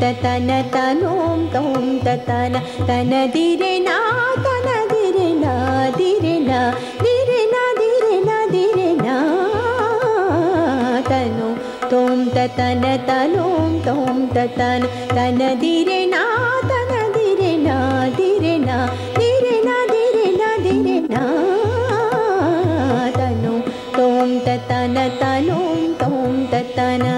tatana tanom tom tatana tana dire na dire na dire na dire na dire na dire na tano tom tatana tanom tom tatana tana dire na dire na dire na dire na dire na dire na tano tom tatana tanom tom tatana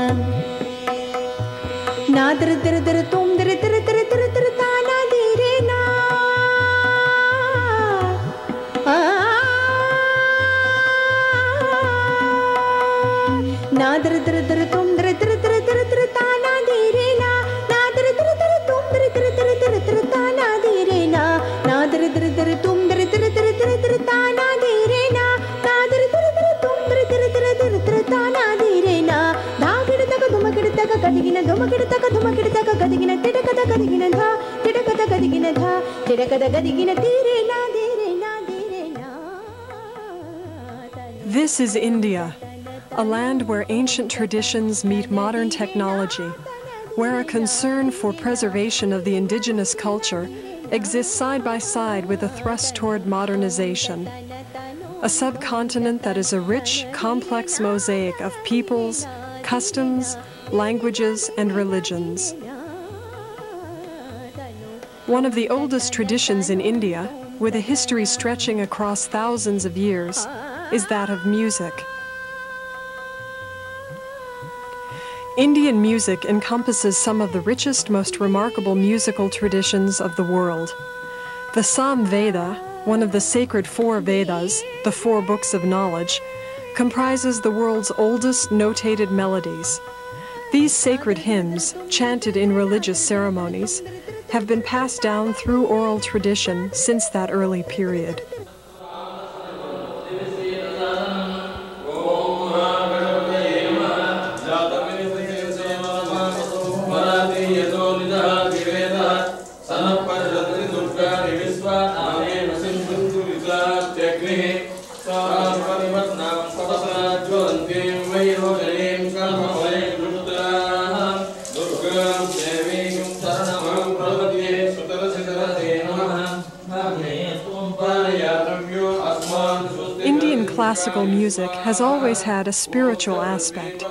na dir dir dir tom dir dir dir dir dir tana dire na na dir dir dir tom dir dir dir dir dir tana dire na na dir dir dir tom dir dir dir dir dir tana dire na na dir dir dir tom dir dir dir dir dir tana dire na na dir dir dir tom dir dir dir dir dir tana dire na da giddaga dumakiddaga gadigina dumakiddaga dumakiddaga gadigina tidakada gadigina dha tidakada gadigina dha tidakada gadigina dire na dire na dire na. This is India, a land where ancient traditions meet modern technology, where a concern for preservation of the indigenous culture exists side by side with a thrust toward modernization. A subcontinent that is a rich, complex mosaic of peoples, customs, languages, and religions. One of the oldest traditions in India, with a history stretching across thousands of years, is that of music. Indian music encompasses some of the richest, most remarkable musical traditions of the world. The Sam Veda, one of the sacred four Vedas, the four books of knowledge, comprises the world's oldest notated melodies. These sacred hymns, chanted in religious ceremonies, have been passed down through oral tradition since that early period. Indian classical music has always had a spiritual aspect.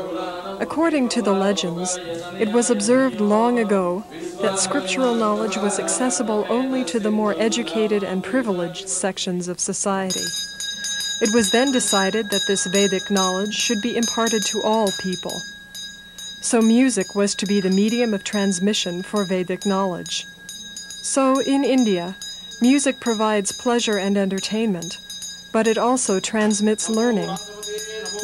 According to the legends, it was observed long ago that scriptural knowledge was accessible only to the more educated and privileged sections of society. It was then decided that this Vedic knowledge should be imparted to all people. So music was to be the medium of transmission for Vedic knowledge. So in India, music provides pleasure and entertainment, but it also transmits learning.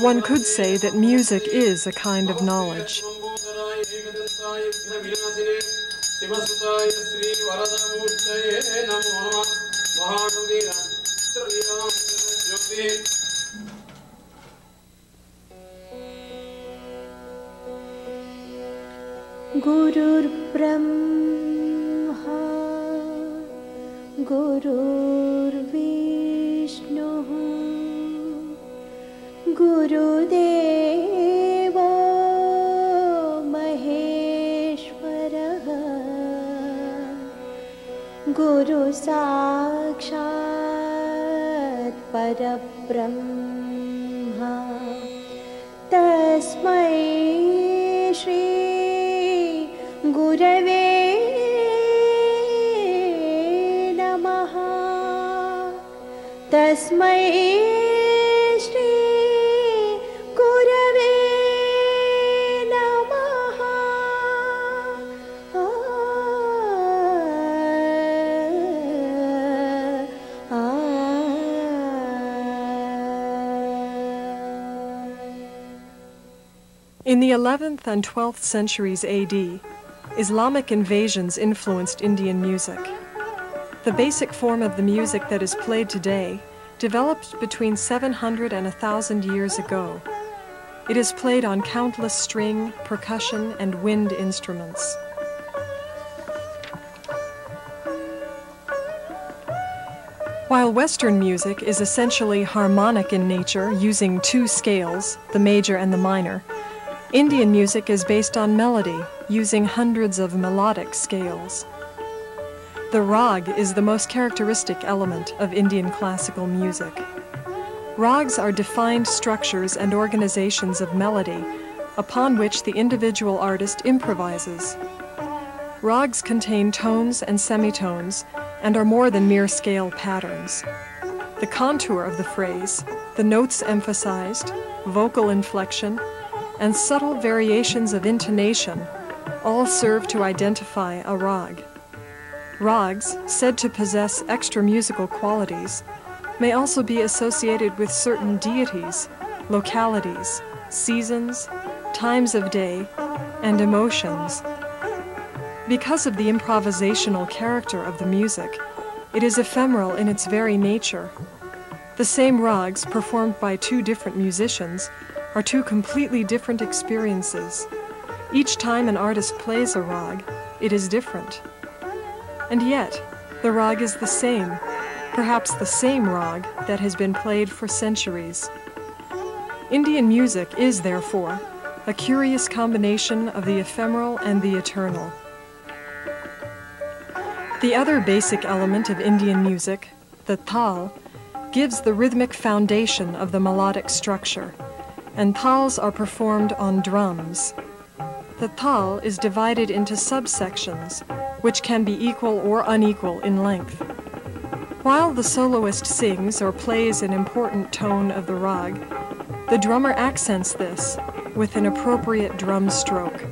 One could say that music is a kind of knowledge. Gurur Brahma Gurur Vishnu Guru Deva Maheshwara Guru Sakshat Parabrahma Tasmai Shri Gurave Namaha Tasmai Shri Gurave Namaha. In the 11th and 12th centuries AD, Islamic invasions influenced Indian music. The basic form of the music that is played today developed between 700 and 1,000 years ago. It is played on countless string, percussion, and wind instruments. While Western music is essentially harmonic in nature, using two scales, the major and the minor, Indian music is based on melody, using hundreds of melodic scales. The rag is the most characteristic element of Indian classical music. Rags are defined structures and organizations of melody upon which the individual artist improvises. Rags contain tones and semitones and are more than mere scale patterns. The contour of the phrase, the notes emphasized, vocal inflection, and subtle variations of intonation all serve to identify a rag. Rags, said to possess extra musical qualities, may also be associated with certain deities, localities, seasons, times of day, and emotions. Because of the improvisational character of the music, it is ephemeral in its very nature. The same rags performed by two different musicians are two completely different experiences. Each time an artist plays a rag, it is different. And yet, the rag is the same, perhaps the same rag that has been played for centuries. Indian music is, therefore, a curious combination of the ephemeral and the eternal. The other basic element of Indian music, the tal, gives the rhythmic foundation of the melodic structure, and tals are performed on drums. The tal is divided into subsections, which can be equal or unequal in length. While the soloist sings or plays an important tone of the rag, the drummer accents this with an appropriate drum stroke.